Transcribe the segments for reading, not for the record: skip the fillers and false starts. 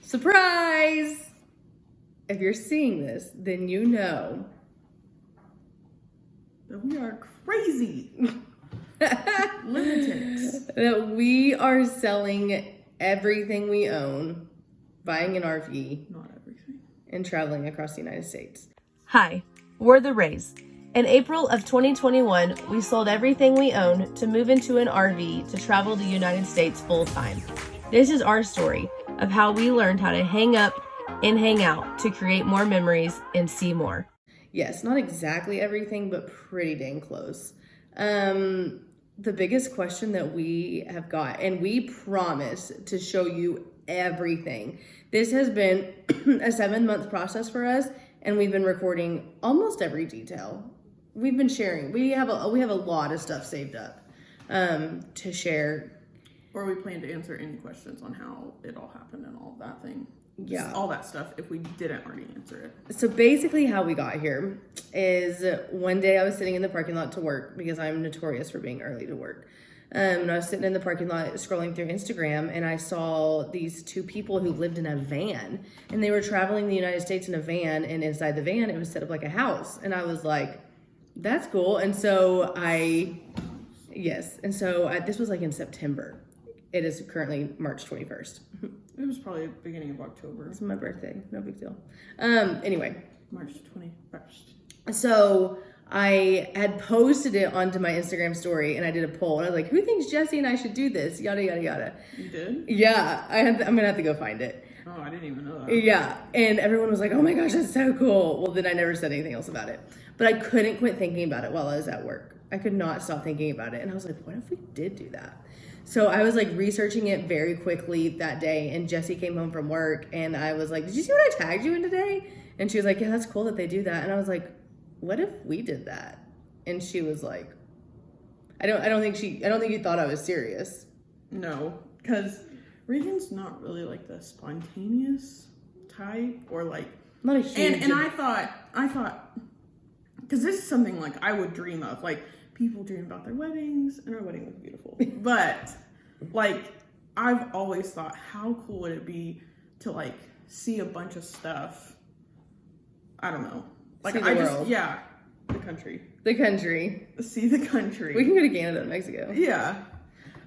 Surprise! If you're seeing this, then you know that we are crazy lunatics. That we are selling everything we own, buying an RV, Not everything, and traveling across the United States. Hi, we're the Rays. In April of 2021, we sold everything we own to move into an RV to travel the United States full-time. This is our story of how we learned how to hang up and hang out to create more memories and see more. Yes, not exactly everything, but pretty dang close. The biggest question that we have got, and we promise to show you everything. This has been a 7-month process for us, and we've been recording almost every detail. We've been sharing. We have a lot of stuff saved up to share. Or we plan to answer any questions on how it all happened and all that thing. Yeah. Just all that stuff if we didn't already answer it. So basically how we got here is one day I was sitting in the parking lot to work because I'm notorious for being early to work. And I was sitting in the parking lot scrolling through Instagram, and I saw these 2 people who lived in a van, and they were traveling the United States in a van, and inside the van it was set up like a house. And I was like, that's cool. And so this was like in September. It is currently March 21st. It was probably the beginning of October. It's my birthday. No big deal. Anyway. March 21st. So I had posted it onto my Instagram story, and I did a poll, and I was like, who thinks Jessie and I should do this? Yada, yada, yada. You did? Yeah. I'm going to have to go find it. Oh, I didn't even know that. Yeah. And everyone was like, oh my gosh, that's so cool. Well, then I never said anything else about it. But I couldn't quit thinking about it while I was at work. I could not stop thinking about it. And I was like, what if we did do that? So I was like researching it very quickly that day, and Jessie came home from work, and I was like, did you see what I tagged you in today? And she was like, yeah, that's cool that they do that. And I was like, what if we did that? And she was like, I don't think you thought I was serious. No, because Reagan's not really like the spontaneous type, or like Not a huge. and I thought because this is something like I would dream of, like people dream about their weddings, and our wedding was beautiful. But like I've always thought, how cool would it be to like see a bunch of stuff? I don't know. Like See the world. The country. The country. See the country. We can go to Canada and Mexico. Yeah.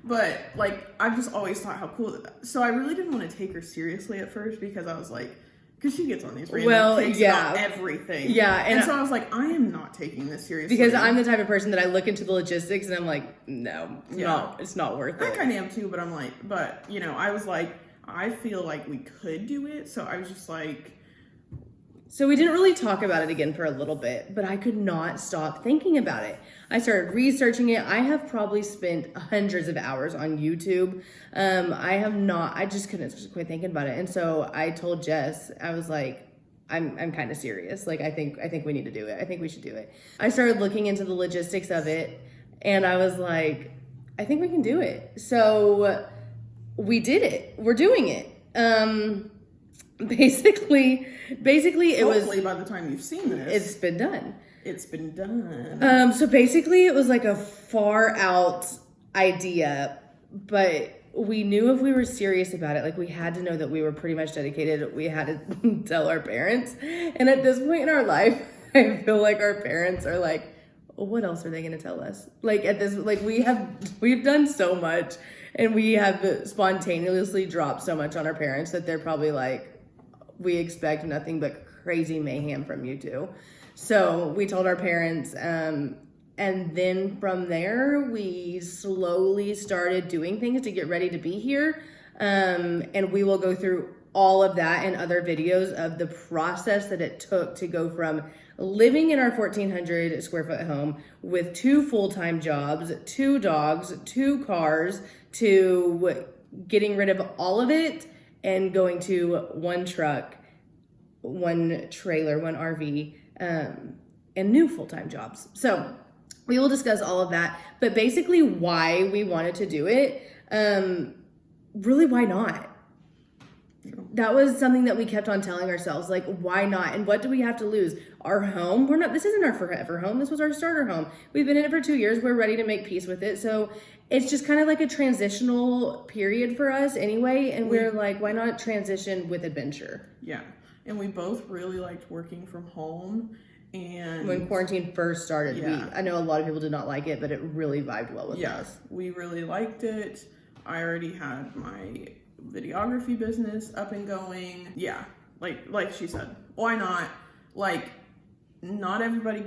But like I've just always thought how cool that. So I really didn't want to take her seriously at first, because I was like, because she gets on these random takes about everything. Yeah. And so I was like, I am not taking this seriously. Because I'm the type of person that I look into the logistics and I'm like, no, it's not worth it. I kind of am too, but I'm like, I was like, I feel like we could do it. So I was just like. So we didn't really talk about it again for a little bit, but I could not stop thinking about it. I started researching it. I have probably spent hundreds of hours on YouTube. I just couldn't quit thinking about it. And so I told Jess, I was like, I'm kind of serious. Like, I think we need to do it. I think we should do it. I started looking into the logistics of it, and I was like, I think we can do it. So we did it. We're doing it. Basically it was. Hopefully by the time you've seen this, it's been done. It's been done. So basically it was like a far out idea, but we knew if we were serious about it, like we had to know that we were pretty much dedicated. We had to tell our parents. And at this point in our life, I feel like our parents are like, well, what else are they going to tell us? Like at this, like we've done so much, and we have spontaneously dropped so much on our parents that they're probably like, we expect nothing but crazy mayhem from you two. So we told our parents, and then from there, we slowly started doing things to get ready to be here. And we will go through all of that in other videos of the process that it took to go from living in our 1,400 square foot home with 2 full-time jobs, 2 dogs, 2 cars, to getting rid of all of it and going to 1 truck, 1 trailer, 1 RV, and new full-time jobs. So we will discuss all of that, but basically why we wanted to do it, really why not? that was something that we kept on telling ourselves, like, why not? And what do we have to lose? Our home? This isn't our forever home. This was our starter home. We've been in it for 2 years. We're ready to make peace with it. So it's just kind of like a transitional period for us anyway. And we're like, why not transition with adventure? Yeah. And we both really liked working from home. And when quarantine first started, I know a lot of people did not like it, but it really vibed well with us. We really liked it. I already had my videography business up and going. Yeah, like she said, why not? Like, not everybody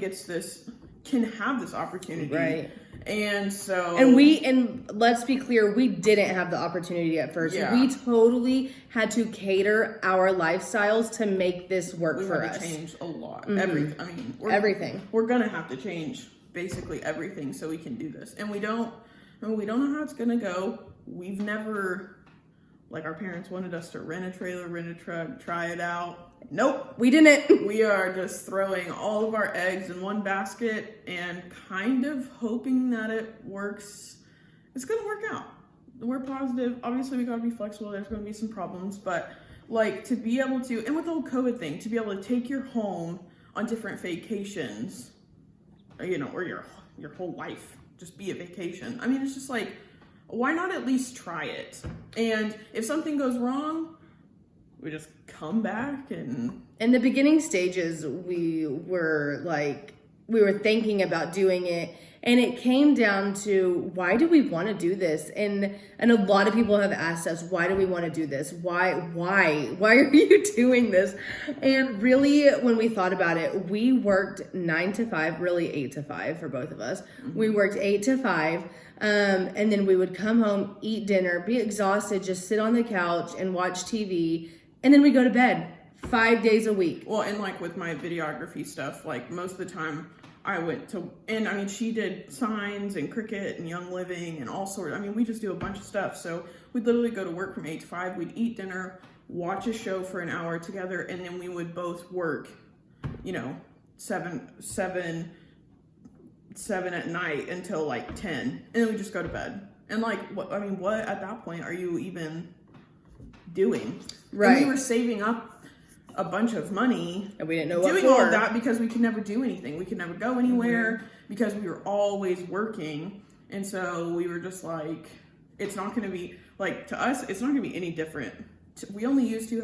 can have this opportunity, right? And so, and let's be clear, we didn't have the opportunity at first. Yeah. We totally had to cater our lifestyles to make this work for us. We had to change a lot. Mm-hmm. Everything. We're gonna have to change basically everything so we can do this, and we don't know how it's gonna go. We've never, like, our parents wanted us to rent a trailer, rent a truck, try it out. Nope. We didn't. We are just throwing all of our eggs in one basket and kind of hoping that it works. It's going to work out. We're positive. Obviously, we got to be flexible. There's going to be some problems, but like, to be able to, and with the whole COVID thing, to be able to take your home on different vacations, or your whole life just be a vacation. I mean, it's just like, why not at least try it? And if something goes wrong, we just come back. And in the beginning stages, we were thinking about doing it, and it came down to, why do we want to do this? And a lot of people have asked us, why do we want to do this? Why are you doing this? And really, when we thought about it, we worked 9 to 5, really 8 to 5 for both of us. Mm-hmm. We worked 8 to 5. And then we would come home, eat dinner, be exhausted, just sit on the couch and watch TV. And then we go to bed 5 days a week. Well, and like with my videography stuff, like most of the time I went to, and I mean, she did signs and cricket and Young Living and all sorts. I mean, we just do a bunch of stuff. So we'd literally go to work from 8 to 5. We'd eat dinner, watch a show for an hour together, and then we would both work, 7 at night until like 10, and then we just go to bed. And like, what at that point are you even doing? Right. And we were saving up a bunch of money, and we didn't know what doing all of that because we could never do anything. We could never go anywhere because we were always working. And so we were just like, it's not going to be like, to us, it's not going to be any different. We only use 2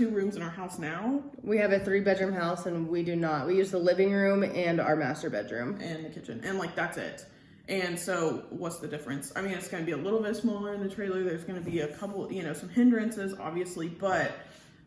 rooms in our house now. We have a 3-bedroom house, and we use the living room and our master bedroom and the kitchen, and like, that's it. And so what's the difference? I mean, it's going to be a little bit smaller in the trailer. There's going to be a couple, some hindrances, obviously, but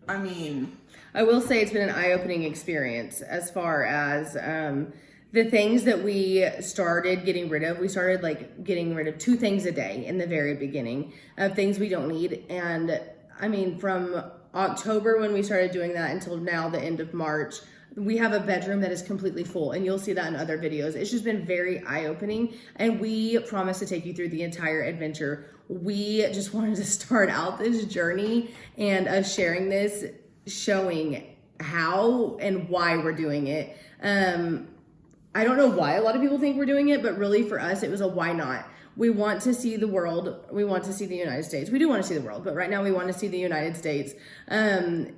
I mean, I will say it's been an eye-opening experience as far as the things that we started getting rid of. We started getting rid of 2 things a day in the very beginning of things we don't need. And I mean, from October when we started doing that until now, the end of March, we have a bedroom that is completely full, and you'll see that in other videos. It's just been very eye-opening, and we promise to take you through the entire adventure. We just wanted to start out this journey and us sharing this, showing how and why we're doing it. I don't know why a lot of people think we're doing it, but really for us, it was a why not. We want to see the world. We want to see the United States. We do want to see the world, but right now we want to see the United States. And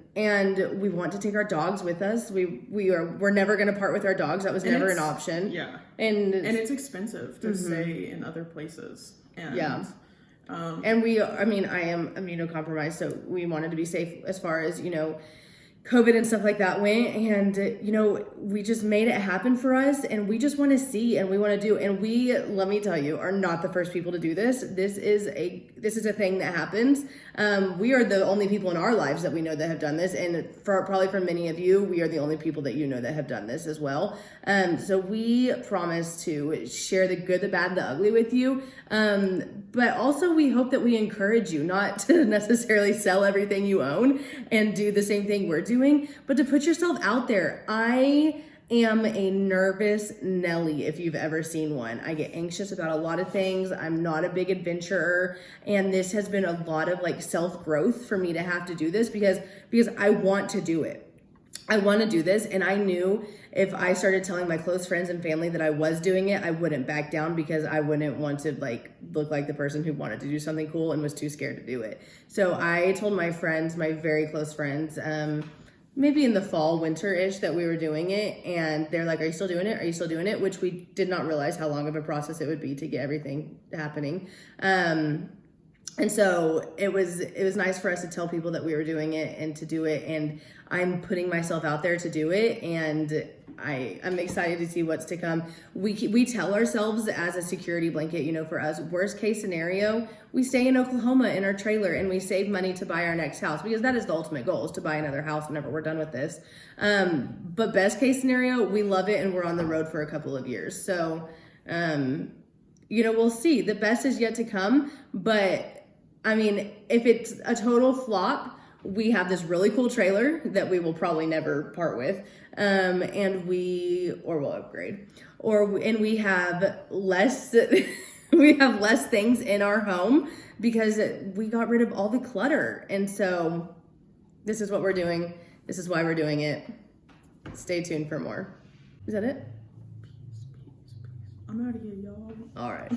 we want to take our dogs with us. We're never going to part with our dogs. That was never an option. Yeah. And it's expensive to stay in other places. And, yeah. And I am immunocompromised, so we wanted to be safe as far as, COVID and stuff like that went, and we just made it happen for us, and we just want to see, and we want to do, and we, let me tell you, are not the first people to do this. This is a thing that happens. We are the only people in our lives that we know that have done this, and probably for many of you, we are the only people that that have done this as well. So we promise to share the good, the bad, the ugly with you, but also we hope that we encourage you not to necessarily sell everything you own and do the same thing we're doing, but to put yourself out there. I am a nervous Nelly, if you've ever seen one. I get anxious about a lot of things. I'm not a big adventurer, and this has been a lot of self-growth for me to have to do this because I want to do it. I want to do this, and I knew if I started telling my close friends and family that I was doing it, I wouldn't back down because I wouldn't want to like look like the person who wanted to do something cool and was too scared to do it. So I told my friends, my very close friends, maybe in the fall, winter-ish, that we were doing it, and they're like, "Are you still doing it? Are you still doing it?" Which we did not realize how long of a process it would be to get everything happening. And so it was nice for us to tell people that we were doing it and to do it, and I'm putting myself out there to do it, and I'm excited to see what's to come. We tell ourselves as a security blanket, for us, worst case scenario, we stay in Oklahoma in our trailer and we save money to buy our next house, because that is the ultimate goal, is to buy another house whenever we're done with this. But best case scenario, we love it and we're on the road for a couple of years. So, we'll see. The best is yet to come, but I mean, if it's a total flop, we have this really cool trailer that we will probably never part with, and we'll upgrade, and we have less things in our home because we got rid of all the clutter, and so this is what we're doing. This is why we're doing it. Stay tuned for more. Is that it? I'm out of here, y'all. All right.